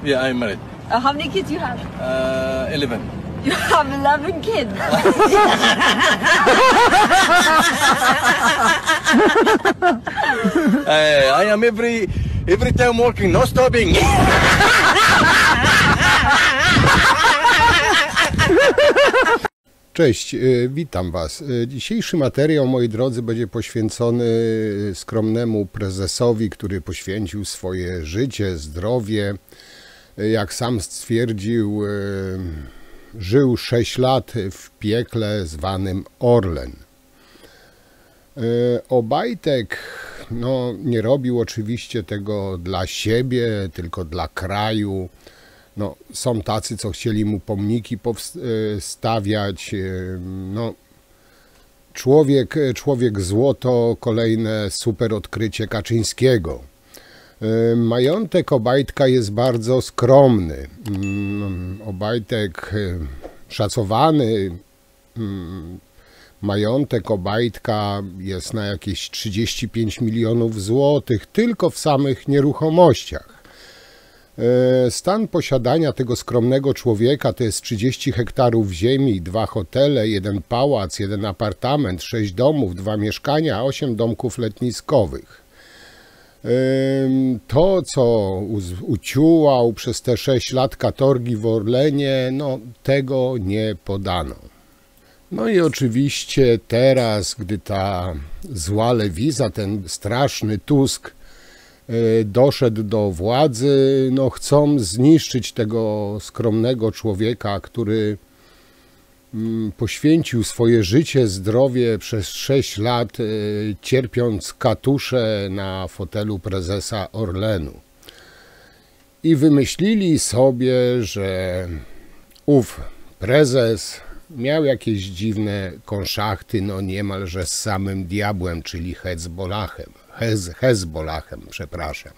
Yeah, I'm married. How many kids you have? 11. You have 11 kids. I am every time working, no stopping. Cześć, witam Was. Dzisiejszy materiał, moi drodzy, będzie poświęcony skromnemu prezesowi, który poświęcił swoje życie, zdrowie. Jak sam stwierdził, żył 6 lat w piekle zwanym Orlen. Obajtek nie robił oczywiście tego dla siebie, tylko dla kraju. Są tacy, co chcieli mu pomniki stawiać. Człowiek złoto, kolejne super odkrycie Kaczyńskiego. Majątek Obajtka jest bardzo skromny. Obajtek szacowany, majątek Obajtka jest na jakieś 35 milionów złotych tylko w samych nieruchomościach. Stan posiadania tego skromnego człowieka to jest 30 hektarów ziemi, 2 hotele, 1 pałac, 1 apartament, 6 domów, 2 mieszkania, 8 domków letniskowych. To, co uciułał przez te 6 lat katorgi w Orlenie, tego nie podano. I oczywiście teraz, gdy ta zła lewiza, ten straszny Tusk doszedł do władzy, chcą zniszczyć tego skromnego człowieka, który poświęcił swoje życie, zdrowie przez 6 lat, cierpiąc katusze na fotelu prezesa Orlenu. I wymyślili sobie, że ów prezes miał jakieś dziwne konszachty, niemalże z samym diabłem, czyli Hezbollahem, przepraszam.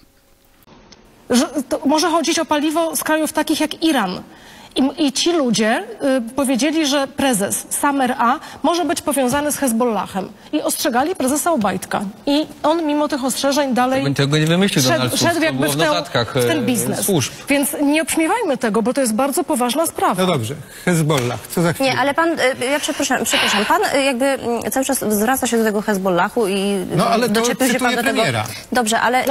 To może chodzić o paliwo z krajów takich jak Iran. I ci ludzie powiedzieli, że prezes sam R.A. może być powiązany z Hezbollahem. I ostrzegali prezesa Obajtka. I on mimo tych ostrzeżeń dalej tego nie wymyślił Donald Tusk, szedł jakby w ten biznes. Służb. Więc nie obśmiewajmy tego, bo to jest bardzo poważna sprawa. No dobrze, Hezbollah, co za chwilę? Nie, ale pan, ja przepraszam, pan jakby cały czas zwraca się do tego Hezbollahu i doczepił się pan do tego. Premiera. Dobrze, ale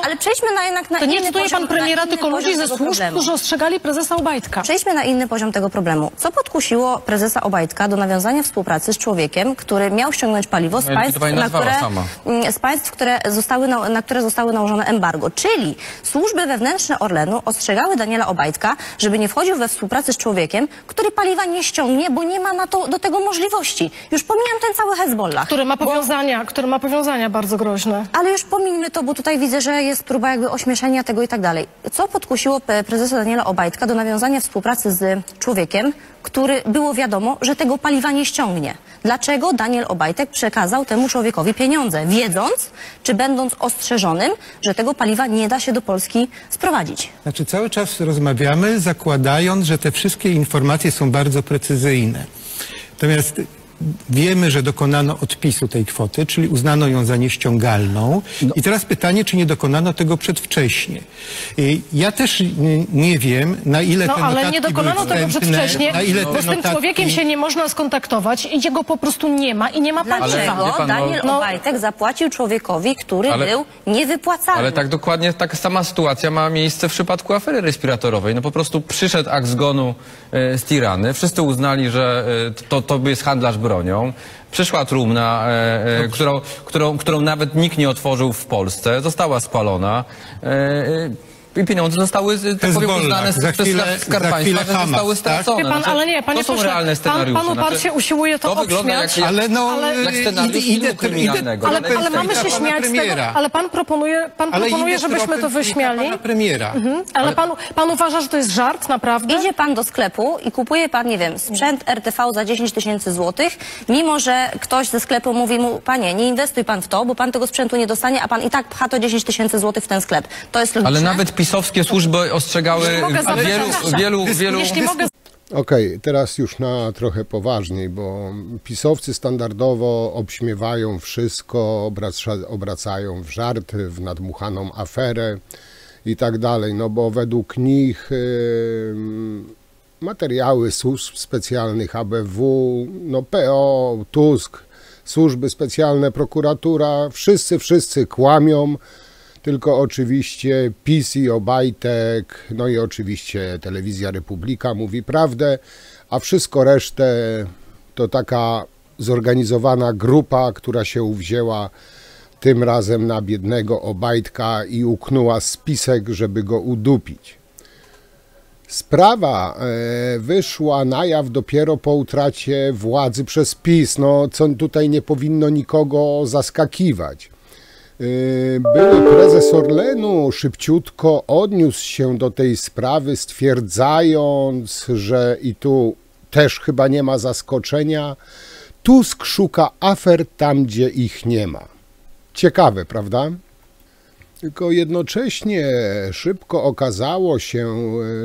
ale przejdźmy jednak na to nie inny cytuje poziom, pan premiera, na tylko inny ludzi poziom ze tego służb, problemu. którzy ostrzegali prezesa Obajtka. Przejdźmy na inny poziom tego problemu. Co podkusiło prezesa Obajtka do nawiązania współpracy z człowiekiem, który miał ściągnąć paliwo z państw, na które zostały nałożone embargo? Czyli służby wewnętrzne Orlenu ostrzegały Daniela Obajtka, żeby nie wchodził we współpracę z człowiekiem, który paliwa nie ściągnie, bo nie ma do tego możliwości. Już pomijam ten cały Hezbollah. Który ma powiązania bardzo groźne. Ale już pomijmy to, bo tutaj widzę, że jest próba jakby ośmieszenia tego i tak dalej. Co podkusiło prezesa Daniela Obajtka do nawiązania współpracy z człowiekiem, który było wiadomo, że tego paliwa nie ściągnie? Dlaczego Daniel Obajtek przekazał temu człowiekowi pieniądze, wiedząc, czy będąc ostrzeżonym, że tego paliwa nie da się do Polski sprowadzić? Znaczy cały czas rozmawiamy, zakładając, że te wszystkie informacje są bardzo precyzyjne. Natomiast wiemy, że dokonano odpisu tej kwoty, czyli uznano ją za nieściągalną. I teraz pytanie, czy nie dokonano tego przedwcześnie. Ja też nie wiem, na ile te notatki ale nie dokonano tego przedwcześnie, bo z tym notatki... człowiekiem się nie można skontaktować i jego po prostu nie ma i nie ma paliwa. Dlaczego Daniel Obajtek zapłacił człowiekowi, który był niewypłacalny? Ale tak dokładnie taka sama sytuacja ma miejsce w przypadku afery respiratorowej. Po prostu przyszedł akt zgonu z Tirany. Wszyscy uznali, że to jest handlarz bronią. Przyszła trumna, którą nawet nikt nie otworzył w Polsce. Została spalona. I pieniądze zostały, tak powiem, uznane z Skarb Państwa, że zostały stracone. Pan, ale nie, panie to są realne scenariusze. Pan uparcie usiłuje to obśmiać. Jak scenariusz filmu kryminalnego. Ale mamy się śmiać z tego, ale pan proponuje, żebyśmy to wyśmiali. Ale pan uważa, że to jest żart, naprawdę? Idzie pan do sklepu i kupuje pan, nie wiem, sprzęt RTV za 10 tysięcy złotych, mimo że ktoś ze sklepu mówi mu, panie, nie inwestuj pan w to, bo pan tego sprzętu nie dostanie, a pan i tak pcha to 10 tysięcy złotych w ten sklep. To jest logiczne. Ale nawet pisowskie służby ostrzegały wielu... Okej, teraz już na trochę poważniej, bo pisowcy standardowo obśmiewają wszystko, obracają w żart, w nadmuchaną aferę i tak dalej, no bo według nich materiały służb specjalnych, ABW, no PO, Tusk, służby specjalne, prokuratura, wszyscy kłamią, tylko oczywiście PiS i Obajtek, no i oczywiście Telewizja Republika mówi prawdę, a wszystko resztę to taka zorganizowana grupa, która się uwzięła tym razem na biednego Obajtka i uknęła spisek, żeby go udupić. Sprawa wyszła na jaw dopiero po utracie władzy przez PiS, no co tutaj nie powinno nikogo zaskakiwać. Były prezes Orlenu szybciutko odniósł się do tej sprawy, stwierdzając, że i tu też chyba nie ma zaskoczenia, Tusk szuka afer tam, gdzie ich nie ma. Ciekawe, prawda? Tylko jednocześnie szybko okazało się,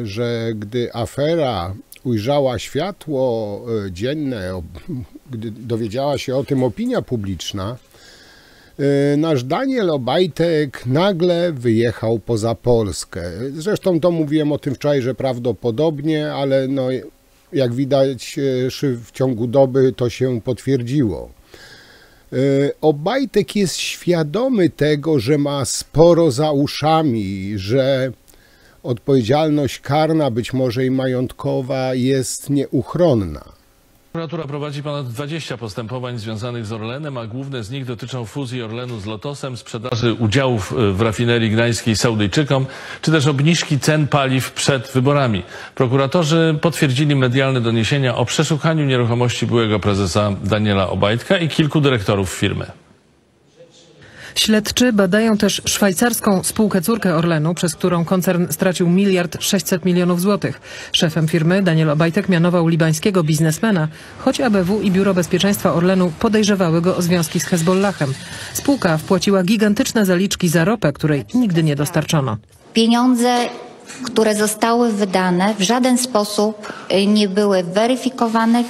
że gdy afera ujrzała światło dzienne, gdy dowiedziała się o tym opinia publiczna, nasz Daniel Obajtek nagle wyjechał poza Polskę. Zresztą to mówiłem o tym wczoraj, że prawdopodobnie, ale no, jak widać w ciągu doby to się potwierdziło. Obajtek jest świadomy tego, że ma sporo za uszami, że odpowiedzialność karna, być może i majątkowa, jest nieuchronna. Prokuratura prowadzi ponad 20 postępowań związanych z Orlenem, a główne z nich dotyczą fuzji Orlenu z Lotosem, sprzedaży udziałów w rafinerii gdańskiej Saudyjczykom, czy też obniżki cen paliw przed wyborami. Prokuratorzy potwierdzili medialne doniesienia o przeszukaniu nieruchomości byłego prezesa Daniela Obajtka i kilku dyrektorów firmy. Śledczy badają też szwajcarską spółkę córkę Orlenu, przez którą koncern stracił 1,6 mld złotych. Szefem firmy Daniel Obajtek mianował libańskiego biznesmena, choć ABW i Biuro Bezpieczeństwa Orlenu podejrzewały go o związki z Hezbollahem. Spółka wpłaciła gigantyczne zaliczki za ropę, której nigdy nie dostarczono. Pieniądze, które zostały wydane, w żaden sposób nie były weryfikowane,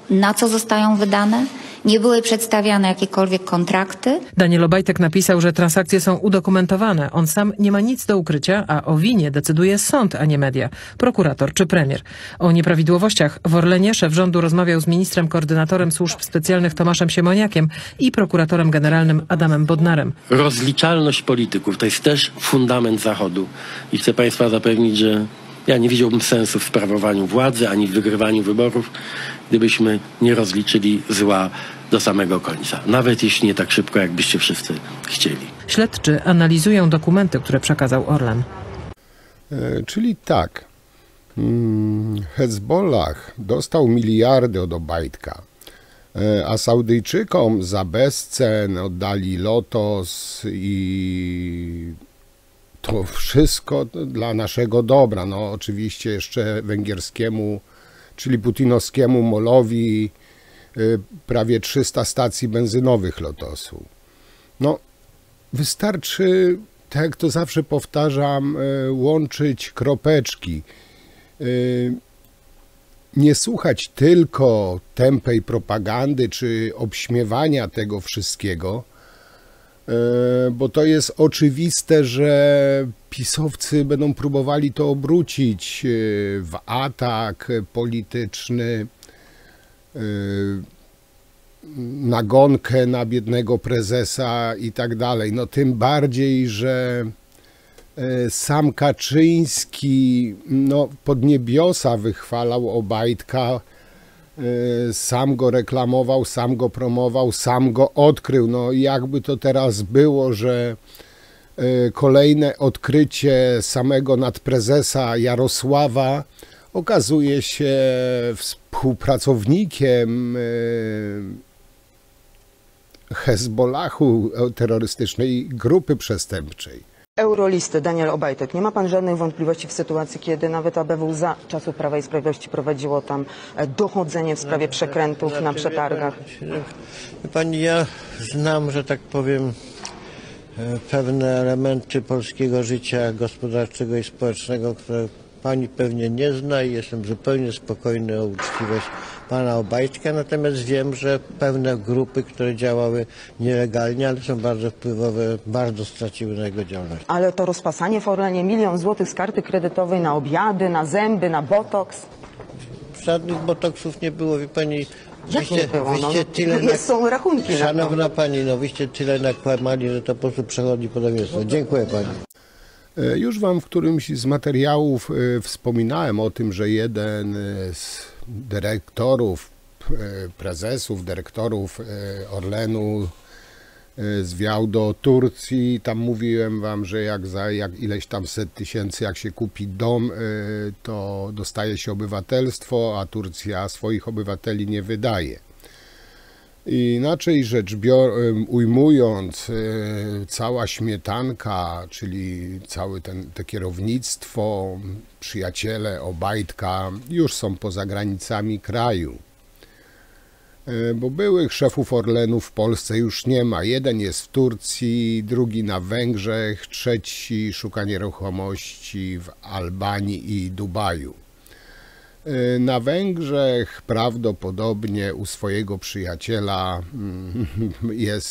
na co zostają wydane. Nie były przedstawiane jakiekolwiek kontrakty. Daniel Obajtek napisał, że transakcje są udokumentowane. On sam nie ma nic do ukrycia, a o winie decyduje sąd, a nie media, prokurator czy premier. O nieprawidłowościach w Orlenie szef rządu rozmawiał z ministrem koordynatorem służb specjalnych Tomaszem Siemoniakiem i prokuratorem generalnym Adamem Bodnarem. Rozliczalność polityków to jest też fundament Zachodu i chcę Państwa zapewnić, że ja nie widziałbym sensu w sprawowaniu władzy ani w wygrywaniu wyborów, gdybyśmy nie rozliczyli zła do samego końca. Nawet jeśli nie tak szybko, jakbyście wszyscy chcieli. Śledczy analizują dokumenty, które przekazał Orlen. Czyli tak, Hezbollah dostał miliardy od Obajtka, a Saudyjczykom za bezcen oddali Lotos i to wszystko dla naszego dobra. No oczywiście jeszcze węgierskiemu, czyli putinowskiemu MOL-owi prawie 300 stacji benzynowych Lotosu. No wystarczy, tak jak to zawsze powtarzam, łączyć kropeczki. Nie słuchać tylko tępej propagandy czy obśmiewania tego wszystkiego, bo to jest oczywiste, że pisowcy będą próbowali to obrócić w atak polityczny, nagonkę na biednego prezesa i tak dalej. No tym bardziej, że sam Kaczyński no, pod niebiosa wychwalał Obajtka, sam go reklamował, sam go promował, sam go odkrył. No jakby to teraz było, że kolejne odkrycie samego nadprezesa Jarosława okazuje się współpracownikiem Hezbollahu, terrorystycznej grupy przestępczej. Eurolisty, Daniel Obajtek. Nie ma pan żadnych wątpliwości w sytuacji, kiedy nawet ABW za czasów Prawa i Sprawiedliwości prowadziło tam dochodzenie w sprawie przekrętów na przetargach? Pani, ja znam, że tak powiem, pewne elementy polskiego życia gospodarczego i społecznego, które pani pewnie nie zna i jestem zupełnie spokojny o uczciwość pana Obajtka, natomiast wiem, że pewne grupy, które działały nielegalnie, ale są bardzo wpływowe, bardzo straciły na jego działalność. Ale to rozpasanie w Orlenie, 1 000 000 złotych z karty kredytowej na obiady, na zęby, na botoks. Żadnych botoksów nie było, wie pani. Jak nie było? Są rachunki. Szanowna pani, no wyście tyle nakłamali, że to po prostu przechodzi podobieństwo. Dziękuję pani. Już wam w którymś z materiałów wspominałem o tym, że jeden z dyrektorów, prezesów, dyrektorów Orlenu zwiał do Turcji. Tam mówiłem wam, że jak ileś tam set tysięcy, jak się kupi dom, to dostaje się obywatelstwo, a Turcja swoich obywateli nie wydaje. Inaczej rzecz ujmując, cała śmietanka, czyli całe to kierownictwo, przyjaciele Obajtka już są poza granicami kraju. Bo byłych szefów Orlenu w Polsce już nie ma. Jeden jest w Turcji, drugi na Węgrzech, trzeci szuka nieruchomości w Albanii i Dubaju. Na Węgrzech prawdopodobnie u swojego przyjaciela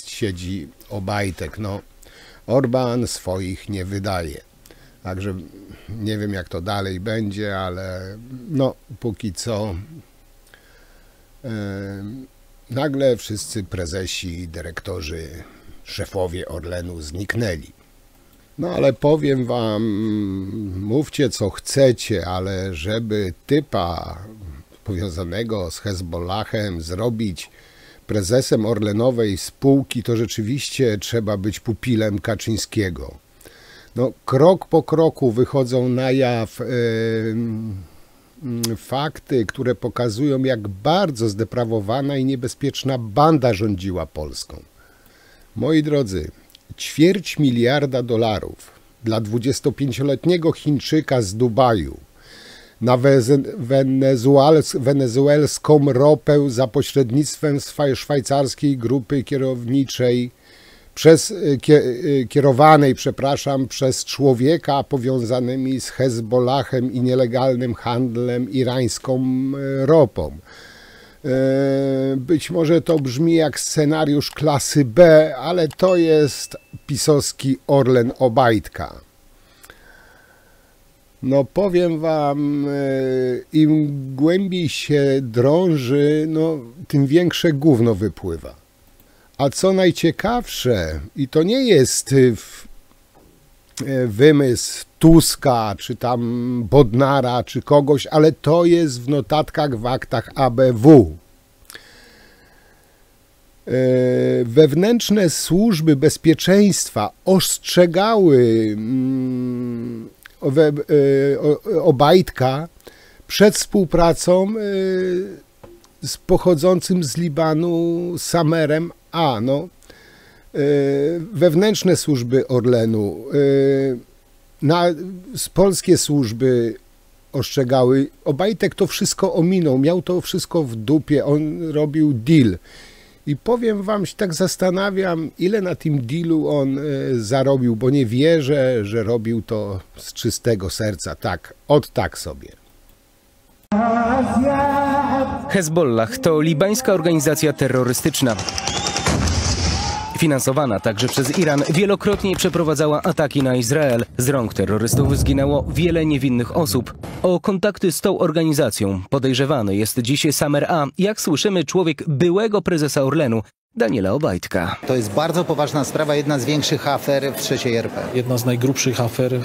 siedzi Obajtek. No, Orban swoich nie wydaje. Także nie wiem, jak to dalej będzie, ale no, póki co nagle wszyscy prezesi, dyrektorzy, szefowie Orlenu zniknęli. No ale powiem wam, mówcie co chcecie, ale żeby typa powiązanego z Hezbollahem zrobić prezesem Orlenowej spółki, to rzeczywiście trzeba być pupilem Kaczyńskiego. No, krok po kroku wychodzą na jaw fakty, które pokazują, jak bardzo zdeprawowana i niebezpieczna banda rządziła Polską. Moi drodzy, $250 miliarda dla 25-letniego Chińczyka z Dubaju na wenezuelską ropę za pośrednictwem szwajcarskiej grupy kierowniczej, kierowanej przez człowieka powiązanymi z Hezbollahem i nielegalnym handlem irańską ropą. Być może to brzmi jak scenariusz klasy B, ale to jest pisowski Orlen Obajtka. No powiem wam, im głębiej się drąży, no, tym większe gówno wypływa. A co najciekawsze, i to nie jest wymysł Tuska, czy tam Bodnara, czy kogoś, ale to jest w notatkach w aktach ABW. Wewnętrzne służby bezpieczeństwa ostrzegały Obajtka przed współpracą z pochodzącym z Libanu Samerem A. No, wewnętrzne służby Orlenu, polskie służby ostrzegały. Obajtek to wszystko ominął, miał to wszystko w dupie, on robił deal. I powiem wam, się tak zastanawiam, ile na tym dealu on zarobił, bo nie wierzę, że robił to z czystego serca, tak sobie. Hezbollah to libańska organizacja terrorystyczna. Finansowana także przez Iran, wielokrotnie przeprowadzała ataki na Izrael. Z rąk terrorystów zginęło wiele niewinnych osób. O kontakty z tą organizacją podejrzewany jest dziś Samer A., jak słyszymy, człowiek byłego prezesa Orlenu, Daniela Obajtka. To jest bardzo poważna sprawa, jedna z większych afer w III RP. Jedna z najgrubszych afer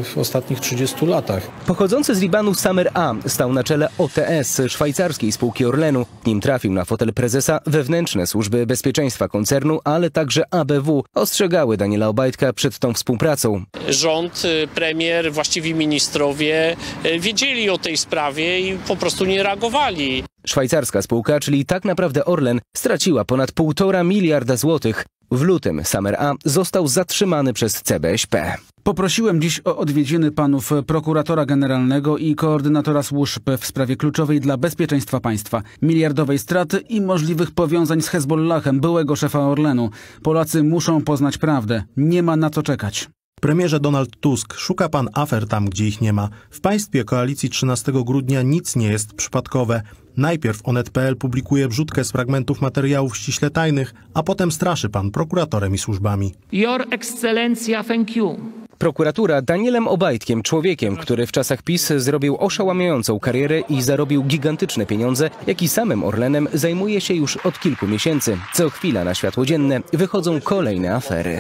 w ostatnich 30 latach. Pochodzący z Libanu Samer A. stał na czele OTS, szwajcarskiej spółki Orlenu. Nim trafił na fotel prezesa, wewnętrzne służby bezpieczeństwa koncernu, ale także ABW ostrzegały Daniela Obajtka przed tą współpracą. Rząd, premier, właściwi ministrowie wiedzieli o tej sprawie i po prostu nie reagowali. Szwajcarska spółka, czyli tak naprawdę Orlen, straciła ponad 1,5 miliarda złotych. W lutym Samer A. został zatrzymany przez CBŚP. Poprosiłem dziś o odwiedziny panów prokuratora generalnego i koordynatora służb w sprawie kluczowej dla bezpieczeństwa państwa, miliardowej straty i możliwych powiązań z Hezbollahem, byłego szefa Orlenu. Polacy muszą poznać prawdę. Nie ma na co czekać. Premierze Donald Tusk, szuka pan afer tam, gdzie ich nie ma. W państwie koalicji 13 grudnia nic nie jest przypadkowe. Najpierw Onet.pl publikuje wrzutkę z fragmentów materiałów ściśle tajnych, a potem straszy pan prokuratorem i służbami. Your Excellencja, thank you. Prokuratura Danielem Obajtkiem, człowiekiem, który w czasach PiS zrobił oszałamiającą karierę i zarobił gigantyczne pieniądze, jak i samym Orlenem zajmuje się już od kilku miesięcy. Co chwila na światło dzienne wychodzą kolejne afery.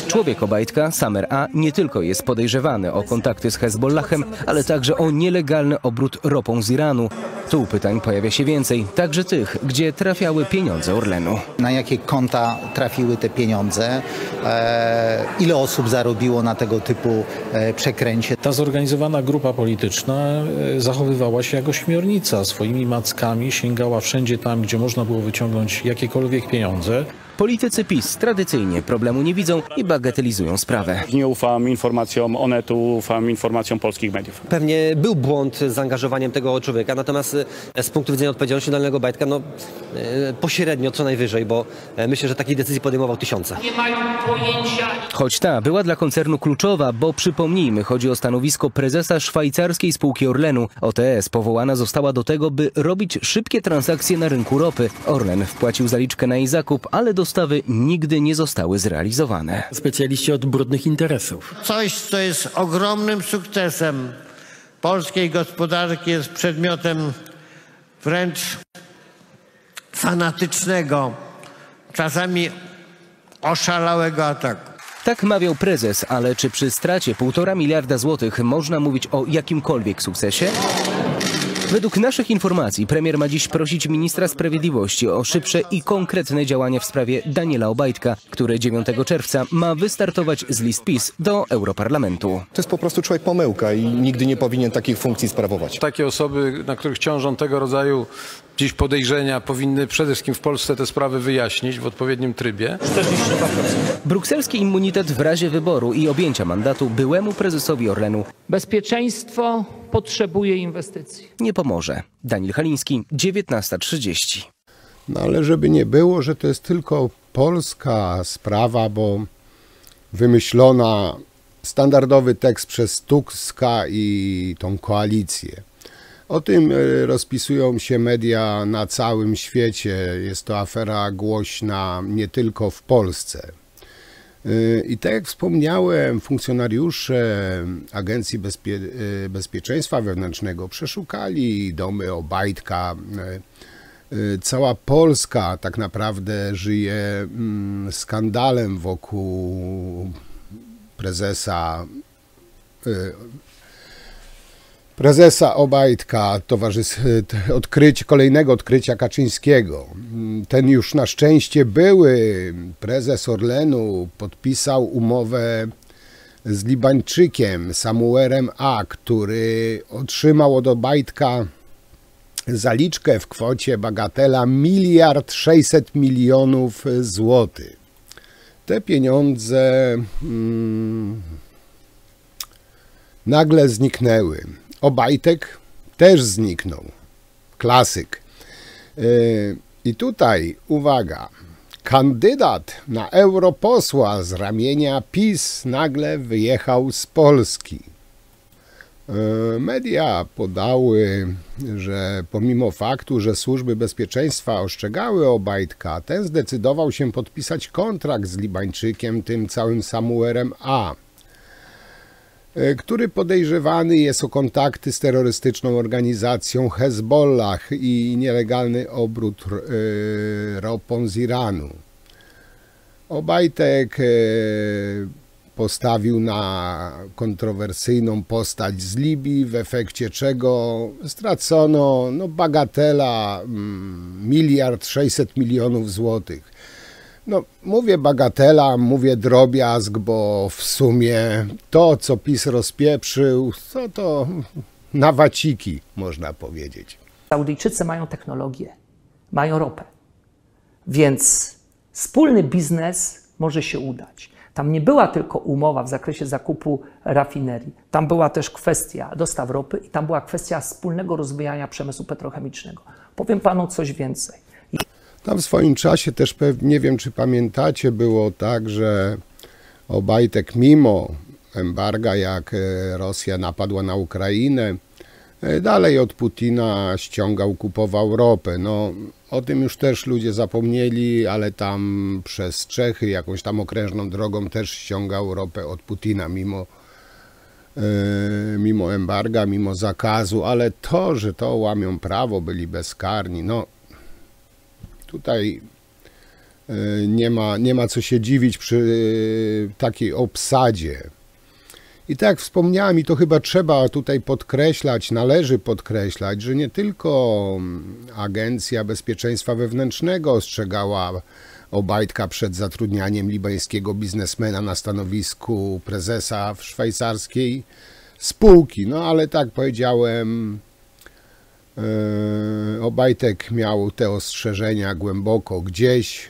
Człowiek Obajtka, Samer A., nie tylko jest podejrzewany o kontakty z Hezbollahem, ale także o nielegalny obrót ropą z Iranu. Tu pytań pojawia się więcej, także tych, gdzie trafiały pieniądze Orlenu. Na jakie konta trafiły te pieniądze? Ile osób zarobiło na tego typu przekręcie? Ta zorganizowana grupa polityczna zachowywała się jak ośmiornica. Swoimi mackami sięgała wszędzie tam, gdzie można było wyciągnąć jakiekolwiek pieniądze. Politycy PiS tradycyjnie problemu nie widzą i bagatelizują sprawę. Nie ufam informacjom Onetu, ufam informacjom polskich mediów. Pewnie był błąd z zaangażowaniem tego człowieka, natomiast z punktu widzenia odpowiedzialności Daniela Obajtka, pośrednio co najwyżej, bo myślę, że takiej decyzji podejmował tysiące. Nie mają pojęcia. Choć ta była dla koncernu kluczowa, bo przypomnijmy, chodzi o stanowisko prezesa szwajcarskiej spółki Orlenu. OTS powołana została do tego, by robić szybkie transakcje na rynku ropy. Orlen wpłacił zaliczkę na jej zakup, ale dostawy nigdy nie zostały zrealizowane. Specjaliści od brudnych interesów. Coś, co jest ogromnym sukcesem polskiej gospodarki, jest przedmiotem wręcz fanatycznego, czasami oszalałego ataku. Tak mawiał prezes, ale czy przy stracie 1,5 miliarda złotych można mówić o jakimkolwiek sukcesie? Według naszych informacji premier ma dziś prosić ministra sprawiedliwości o szybsze i konkretne działania w sprawie Daniela Obajtka, który 9 czerwca ma wystartować z list PiS do Europarlamentu. To jest po prostu człowiek pomyłka i nigdy nie powinien takich funkcji sprawować. Takie osoby, na których ciążą tego rodzaju dziś podejrzenia, powinny przede wszystkim w Polsce te sprawy wyjaśnić w odpowiednim trybie. Brukselski immunitet w razie wyboru i objęcia mandatu byłemu prezesowi Orlenu. Bezpieczeństwo potrzebuje inwestycji. Nie pomoże. Daniel Haliński, 19:30. No ale żeby nie było, że to jest tylko polska sprawa, bo wymyślona standardowy tekst przez Tuska i tą koalicję. O tym rozpisują się media na całym świecie. Jest to afera głośna nie tylko w Polsce. I tak jak wspomniałem, funkcjonariusze Agencji Bezpieczeństwa Wewnętrznego przeszukali domy Obajtka. Cała Polska tak naprawdę żyje skandalem wokół prezesa Obajtka, kolejnego odkrycia Kaczyńskiego. Ten już na szczęście były prezes Orlenu podpisał umowę z Libańczykiem Samuelem A., który otrzymał od Obajtka zaliczkę w kwocie bagatela 1,6 miliarda złotych. Te pieniądze nagle zniknęły. Obajtek też zniknął. Klasyk. I tutaj, uwaga, kandydat na europosła z ramienia PiS nagle wyjechał z Polski. Media podały, że pomimo faktu, że służby bezpieczeństwa ostrzegały Obajtka, ten zdecydował się podpisać kontrakt z Libańczykiem, tym całym Samuelem A., który podejrzewany jest o kontakty z terrorystyczną organizacją Hezbollah i nielegalny obrót ropą z Iranu. Obajtek postawił na kontrowersyjną postać z Libii, w efekcie czego stracono bagatela 1,6 miliarda złotych. No, mówię bagatela, mówię drobiazg, bo w sumie to, co PiS rozpieprzył, to na waciki, można powiedzieć. Saudyjczycy mają technologię, mają ropę, więc wspólny biznes może się udać. Tam nie była tylko umowa w zakresie zakupu rafinerii, tam była też kwestia dostaw ropy i tam była kwestia wspólnego rozwijania przemysłu petrochemicznego. Powiem panu coś więcej. Tam w swoim czasie też, nie wiem czy pamiętacie, było tak, że Obajtek mimo embarga, jak Rosja napadła na Ukrainę, dalej od Putina ściągał, kupował ropę. No, o tym już też ludzie zapomnieli, ale tam przez Czechy jakąś tam okrężną drogą też ściągał ropę od Putina mimo embarga, mimo zakazu, ale to, że to łamią prawo, byli bezkarni, no tutaj nie ma co się dziwić przy takiej obsadzie. I tak jak wspomniałem, i to chyba trzeba tutaj podkreślać, należy podkreślać, że nie tylko Agencja Bezpieczeństwa Wewnętrznego ostrzegała Obajtka przed zatrudnianiem libańskiego biznesmena na stanowisku prezesa w szwajcarskiej spółki. No ale tak powiedziałem, Obajtek miał te ostrzeżenia głęboko gdzieś.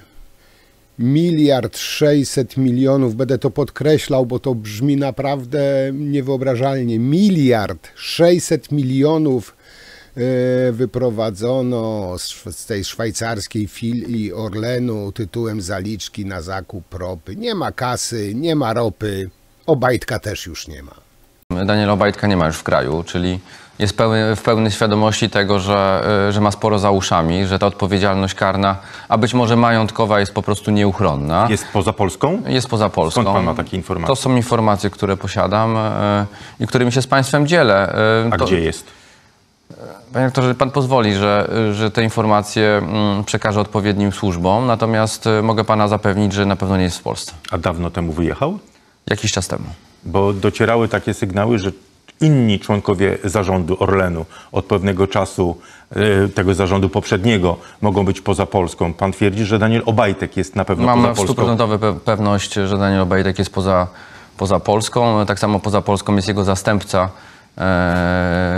1,6 miliarda, będę to podkreślał, bo to brzmi naprawdę niewyobrażalnie. 1,6 miliarda wyprowadzono z tej szwajcarskiej filii Orlenu tytułem zaliczki na zakup ropy. Nie ma kasy, nie ma ropy, Obajtka też już nie ma. Daniela Obajtka nie ma już w kraju, czyli jest w pełnej świadomości tego, że ma sporo za uszami, że ta odpowiedzialność karna, a być może majątkowa, jest po prostu nieuchronna. Jest poza Polską? Jest poza Polską. Skąd pan ma takie informacje? To są informacje, które posiadam i którymi się z państwem dzielę. A gdzie jest? Panie rektorze, pan pozwoli, że te informacje przekażę odpowiednim służbom, natomiast mogę pana zapewnić, że na pewno nie jest w Polsce. A dawno temu wyjechał? Jakiś czas temu. Bo docierały takie sygnały, że inni członkowie zarządu Orlenu od pewnego czasu, tego zarządu poprzedniego, mogą być poza Polską. Pan twierdzi, że Daniel Obajtek jest na pewno poza Polską. Mam 100% pewność, że Daniel Obajtek jest poza Polską. Tak samo poza Polską jest jego zastępca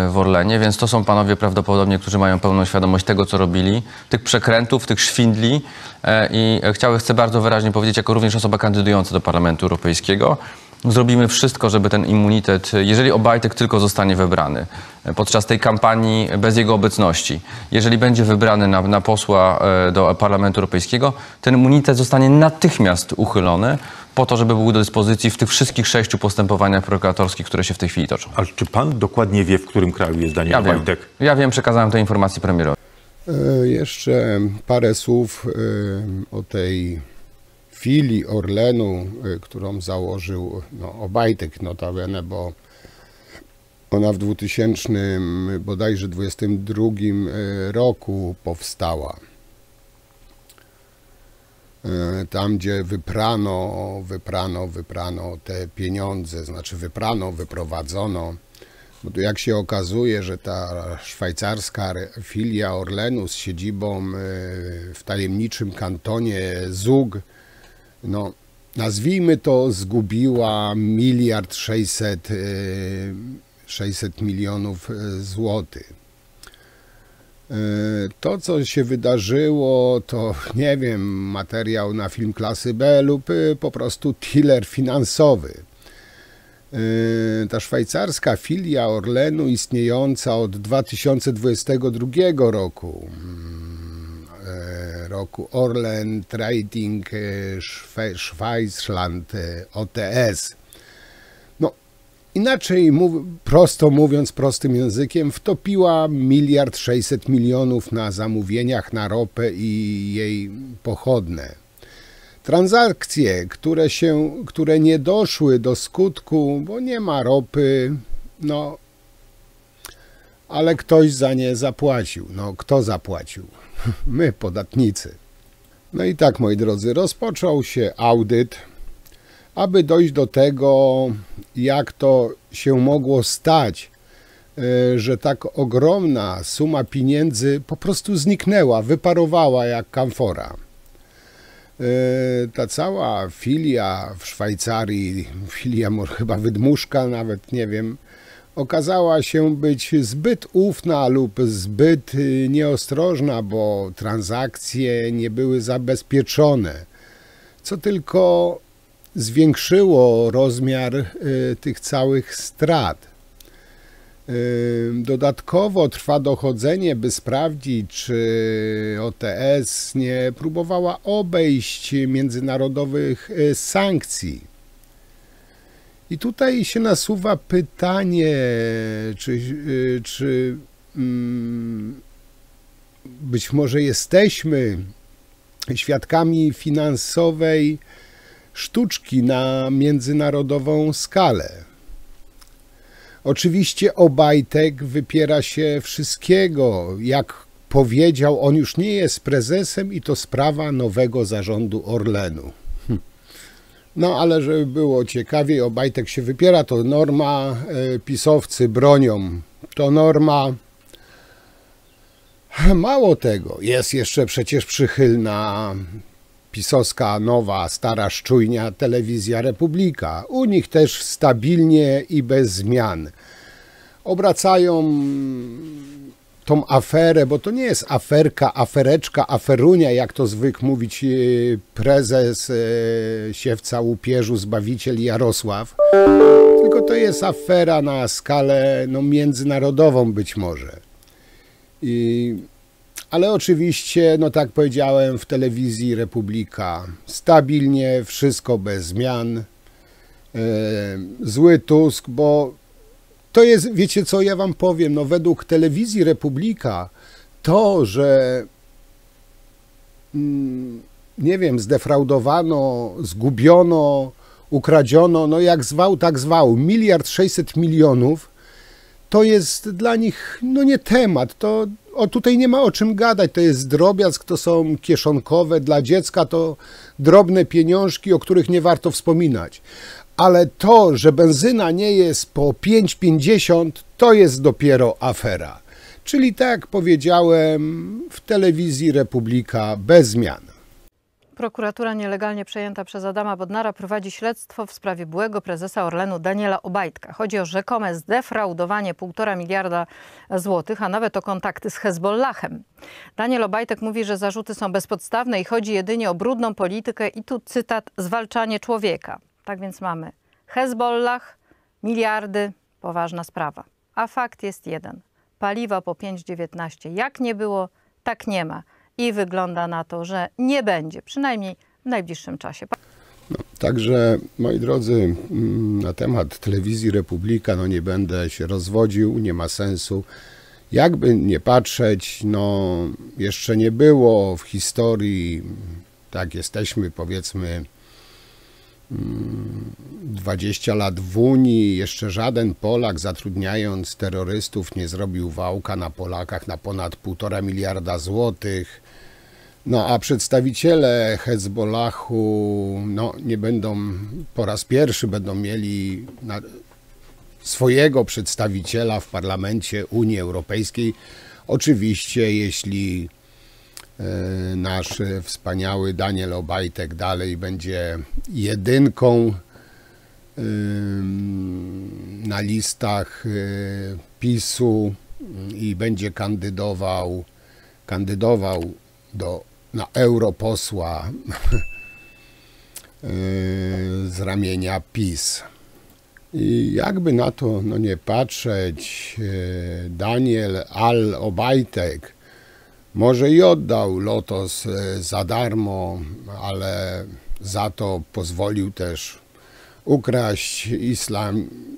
w Orlenie, więc to są panowie prawdopodobnie, którzy mają pełną świadomość tego, co robili, tych przekrętów, tych szwindli i chcę bardzo wyraźnie powiedzieć, jako również osoba kandydująca do Parlamentu Europejskiego, zrobimy wszystko, żeby ten immunitet, jeżeli Obajtek tylko zostanie wybrany podczas tej kampanii bez jego obecności, jeżeli będzie wybrany na posła do Parlamentu Europejskiego, ten immunitet zostanie natychmiast uchylony po to, żeby był do dyspozycji w tych wszystkich 6 postępowaniach prokuratorskich, które się w tej chwili toczą. Ale czy pan dokładnie wie, w którym kraju jest Daniel Obajtek? Ja wiem, przekazałem te informacje premierowi. Jeszcze parę słów o tej filii Orlenu, którą założył Obajtek notabene, bo ona w 2022 roku tam, gdzie wyprano te pieniądze, znaczy wyprowadzono, bo tu jak się okazuje, że ta szwajcarska filia Orlenu z siedzibą w tajemniczym kantonie Zug, no nazwijmy to, zgubiła 1,6 milionów złotych. To, co się wydarzyło, to nie wiem, materiał na film klasy B lub po prostu thriller finansowy. Ta szwajcarska filia Orlenu istniejąca od 2022 roku Orlen Trading Schweizerland OTS. No, inaczej prosto mówiąc, prostym językiem, wtopiła 1,6 miliarda na zamówieniach na ropę i jej pochodne. Transakcje, które nie doszły do skutku, bo nie ma ropy, no, ale ktoś za nie zapłacił. No, kto zapłacił? My, podatnicy. No i tak, moi drodzy, rozpoczął się audyt, aby dojść do tego, jak to się mogło stać, że tak ogromna suma pieniędzy po prostu zniknęła, wyparowała jak kamfora. Ta cała filia w Szwajcarii, filia może chyba wydmuszka, nawet nie wiem, okazała się być zbyt ufna lub zbyt nieostrożna, bo transakcje nie były zabezpieczone, co tylko zwiększyło rozmiar tych całych strat. Dodatkowo trwa dochodzenie, by sprawdzić, czy OTS nie próbowała obejść międzynarodowych sankcji. I tutaj się nasuwa pytanie, czy być może jesteśmy świadkami finansowej sztuczki na międzynarodową skalę. Oczywiście Obajtek wypiera się wszystkiego. Jak powiedział, on już nie jest prezesem i to sprawa nowego zarządu Orlenu. No ale żeby było ciekawiej, Obajtek się wypiera, to norma, pisowcy bronią, to norma. Mało tego, jest jeszcze przecież przychylna pisowska nowa, stara szczujnia Telewizja Republika. U nich też stabilnie i bez zmian. Obracają tą aferę, bo to nie jest aferka, afereczka, aferunia, jak to zwykł mówić prezes siewca łupieżu, zbawiciel Jarosław, tylko to jest afera na skalę międzynarodową być może. Ale oczywiście, no tak powiedziałem, w Telewizji Republika stabilnie, wszystko bez zmian. Zły Tusk, bo to jest, wiecie co, ja wam powiem, no według Telewizji Republika to, że nie wiem, zdefraudowano, zgubiono, ukradziono, no jak zwał, tak zwał, 1,6 mld, to jest dla nich no nie temat, to tutaj nie ma o czym gadać, to jest drobiazg, to są kieszonkowe, dla dziecka to drobne pieniążki, o których nie warto wspominać. Ale to, że benzyna nie jest po 5,50, to jest dopiero afera. Czyli tak jak powiedziałem, w Telewizji Republika bez zmian. Prokuratura nielegalnie przejęta przez Adama Bodnara prowadzi śledztwo w sprawie byłego prezesa Orlenu Daniela Obajtka. Chodzi o rzekome zdefraudowanie 1,5 miliarda złotych, a nawet o kontakty z Hezbollahem. Daniel Obajtek mówi, że zarzuty są bezpodstawne i chodzi jedynie o brudną politykę i tu cytat, zwalczanie człowieka. Tak więc mamy Hezbollah, miliardy, poważna sprawa. A fakt jest jeden. Paliwa po 5,19 jak nie było, tak nie ma. I wygląda na to, że nie będzie, przynajmniej w najbliższym czasie. No, także, moi drodzy, na temat Telewizji Republika, no nie będę się rozwodził, nie ma sensu. Jakby nie patrzeć, no jeszcze nie było w historii, tak jesteśmy powiedzmy 20 lat w Unii, jeszcze żaden Polak zatrudniając terrorystów nie zrobił wałka na Polakach na ponad 1,5 miliarda złotych. No a przedstawiciele Hezbollahu no, nie będą, po raz pierwszy będą mieli swojego przedstawiciela w parlamencie Unii Europejskiej. Oczywiście jeśli nasz wspaniały Daniel Obajtek dalej będzie jedynką na listach PiS-u i będzie kandydował na europosła z ramienia PiS. I jakby na to no nie patrzeć, Daniel Obajtek może i oddał Lotos za darmo, ale za to pozwolił też ukraść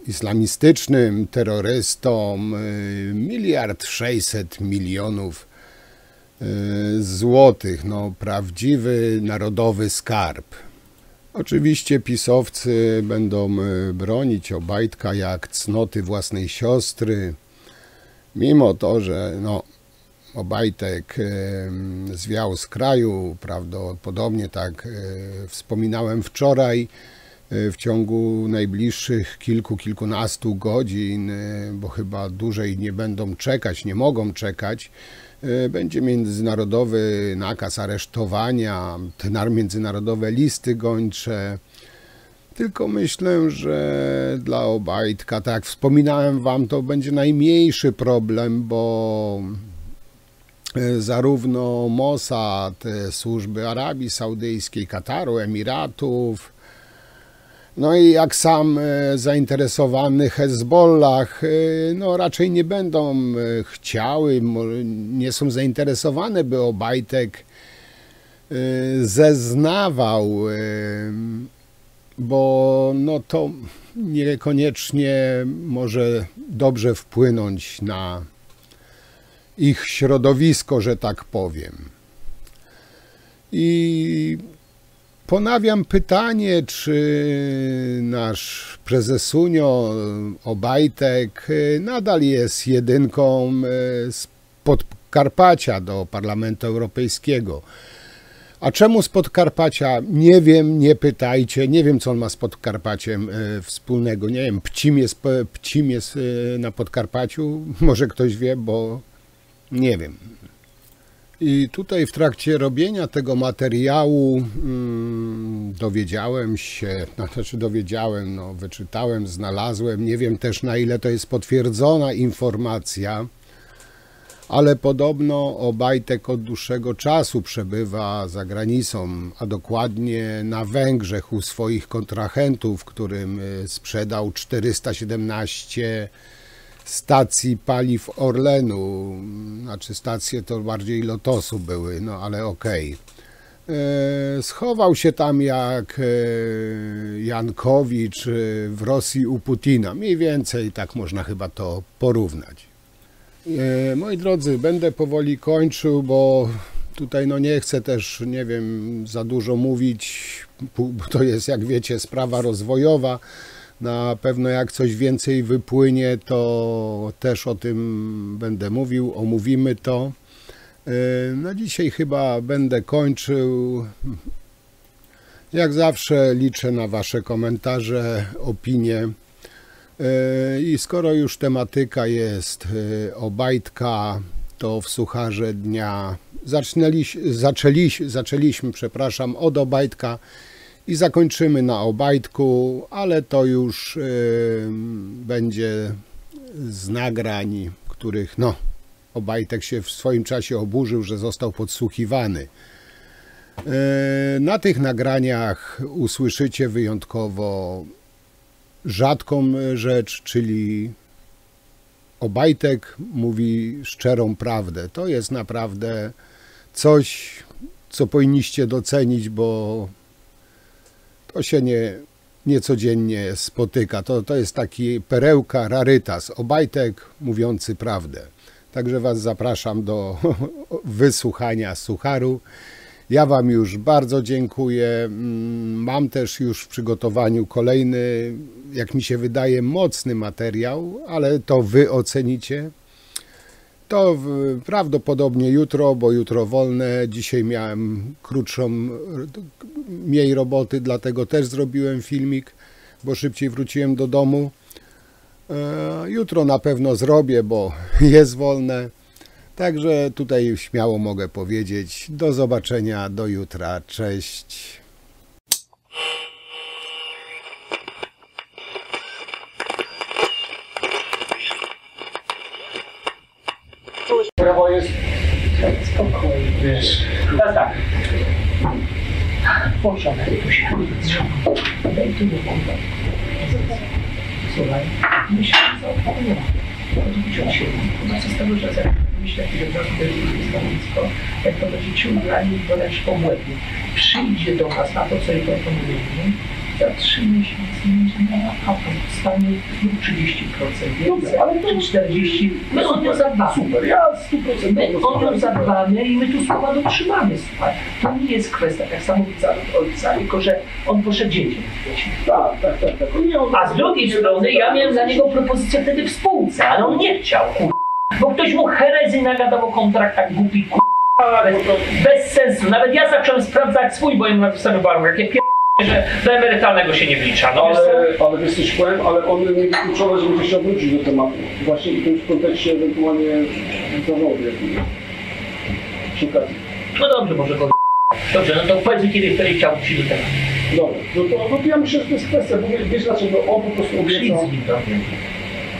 islamistycznym terrorystom 1,6 miliarda złotych. No, prawdziwy narodowy skarb. Oczywiście pisowcy będą bronić Obajtka jak cnoty własnej siostry, mimo to, że no, Obajtek zwiał z kraju, prawdopodobnie tak wspominałem wczoraj, w ciągu najbliższych kilkunastu godzin, bo chyba dłużej nie będą czekać, nie mogą czekać, będzie międzynarodowy nakaz aresztowania, te międzynarodowe listy gończe. Tylko myślę, że dla Obajtka, tak jak wspominałem wam, to będzie najmniejszy problem, bo zarówno Mossad, służby Arabii Saudyjskiej, Kataru, Emiratów, no i jak sam zainteresowany Hezbollah, no raczej nie będą chciały, nie są zainteresowane, by Obajtek zeznawał bo no to niekoniecznie może dobrze wpłynąć na ich środowisko, że tak powiem. I ponawiam pytanie, czy nasz prezesunio Obajtek nadal jest jedynką z Podkarpacia do Parlamentu Europejskiego. A czemu z Podkarpacia? Nie wiem, nie pytajcie, nie wiem, co on ma z Podkarpaciem wspólnego. Nie wiem, Pcim jest na Podkarpaciu, może ktoś wie, bo nie wiem. I tutaj w trakcie robienia tego materiału dowiedziałem się, wyczytałem, znalazłem, nie wiem też, na ile to jest potwierdzona informacja, ale podobno Obajtek od dłuższego czasu przebywa za granicą, a dokładnie na Węgrzech u swoich kontrahentów, którym sprzedał 417 stacji paliw Orlenu. Znaczy stacje to bardziej Lotosu były, no ale okej. Schował się tam jak Jankowicz w Rosji u Putina. Mniej więcej tak można chyba to porównać. Moi drodzy, będę powoli kończył, bo tutaj no nie chcę też, nie wiem, za dużo mówić, bo to jest, jak wiecie, sprawa rozwojowa. Na pewno jak coś więcej wypłynie, to też o tym będę mówił, omówimy to. Na dzisiaj chyba będę kończył. Jak zawsze liczę na wasze komentarze, opinie. I skoro już tematyka jest Obajtka, to w Sucharze Dnia zaczęliśmy od Obajtka i zakończymy na Obajtku, ale to już będzie z nagrań, których no, Obajtek się w swoim czasie oburzył, że został podsłuchiwany. Na tych nagraniach usłyszycie wyjątkowo rzadką rzecz, czyli Obajtek mówi szczerą prawdę. To jest naprawdę coś, co powinniście docenić, bo to się nie codziennie spotyka. To jest taki perełka, rarytas. Obajtek mówiący prawdę. Także was zapraszam do wysłuchania Sucharu. Ja wam już bardzo dziękuję. Mam też już w przygotowaniu kolejny, jak mi się wydaje, mocny materiał, ale to wy ocenicie. To prawdopodobnie jutro, bo jutro wolne. Dzisiaj miałem mniej roboty, dlatego też zrobiłem filmik, bo szybciej wróciłem do domu. Jutro na pewno zrobię, bo jest wolne. Także tutaj śmiało mogę powiedzieć do zobaczenia, do jutra, cześć. Prawo jest spokojnie, wiesz. Teraz tak. Poszedł tu się. Daj tu do kąta. Słuchaj, myślę, że zaopowiem. Odbić od siebie. Zobaczcie z tego, że myślę, że stanowisko, jak to będzie ciąglanie wręcz po łebie. Przyjdzie do nas na to, co jego mówimy, za 3 miesiące będzie miała auto w stanie 30% więcej, ale to 40%. My o nią zadbamy. Super, ja 100%. My o nią zadbamy i my tu słowa dotrzymamy. Słuchaj. To nie jest kwestia tak samo od ojca, tylko że on poszedł dzieciom. Tak. A z drugiej strony ja miałem dla niego propozycję wtedy w spółce, ale on nie chciał, bo ktoś mu herezji nagadał o kontraktach głupi, bez sensu. Nawet ja zacząłem sprawdzać swój, bo ja napisałem baru, jakie że do emerytalnego się nie wlicza. No, ale wiesz coś powiem, ale on nie wykluczono, żeby się odwrócić do tematu. Właśnie w tym kontekście ewentualnie zawodu szukać. No dobrze, może go dobrze, no to powiedz mi, kiedy wtedy chciał ci do tematu. Dobra, no to ja myślę, że to jest kwestia, bo wiesz dlaczego on po prostu obiecał.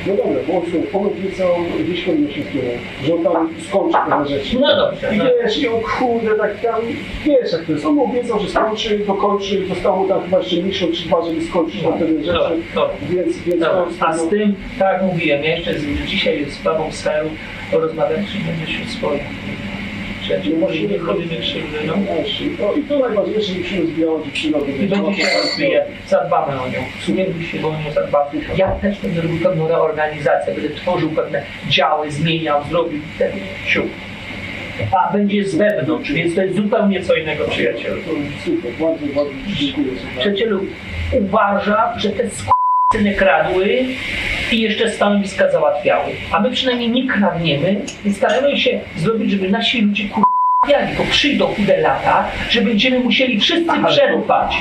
No dobra, bo on obiecał gdzieś Koniecznickiemu, że on tam skończy pewne rzeczy. No dobrze. I wiesz, i on kurde, tak tam, wiesz jak to jest, on obiecał, że skończy, dokończy, zostało mu tam chyba jeszcze miesiąc czy 2, żeby skończyć na pewne rzeczy. Więc a z tym, tak jak mówiłem, ja jeszcze dzisiaj z babą Sferu rozmawiam, czy będziesz swoje. przyjaciół, może nie robimy krzywdy, no. I to najważniejsze, że musimy zbierać przygody. I będzie się rozwija, zadbamy o nią, sumiermy się, bo o nią zadbamy. Ja też będę robił pewną reorganizację, będę tworzył pewne działy, zmieniał, zrobił ten sił. A będzie z wewnątrz, więc to jest zupełnie co innego, przyjacielu. Super, bardzo, bardzo dziękuję. Przyjacielu, uważam, że te syny kradły i jeszcze stanowiska załatwiały. A my przynajmniej nie kradniemy, więc staramy się zrobić, żeby nasi ludzie bo przyjdą chude lata, że będziemy musieli wszyscy przetrwać.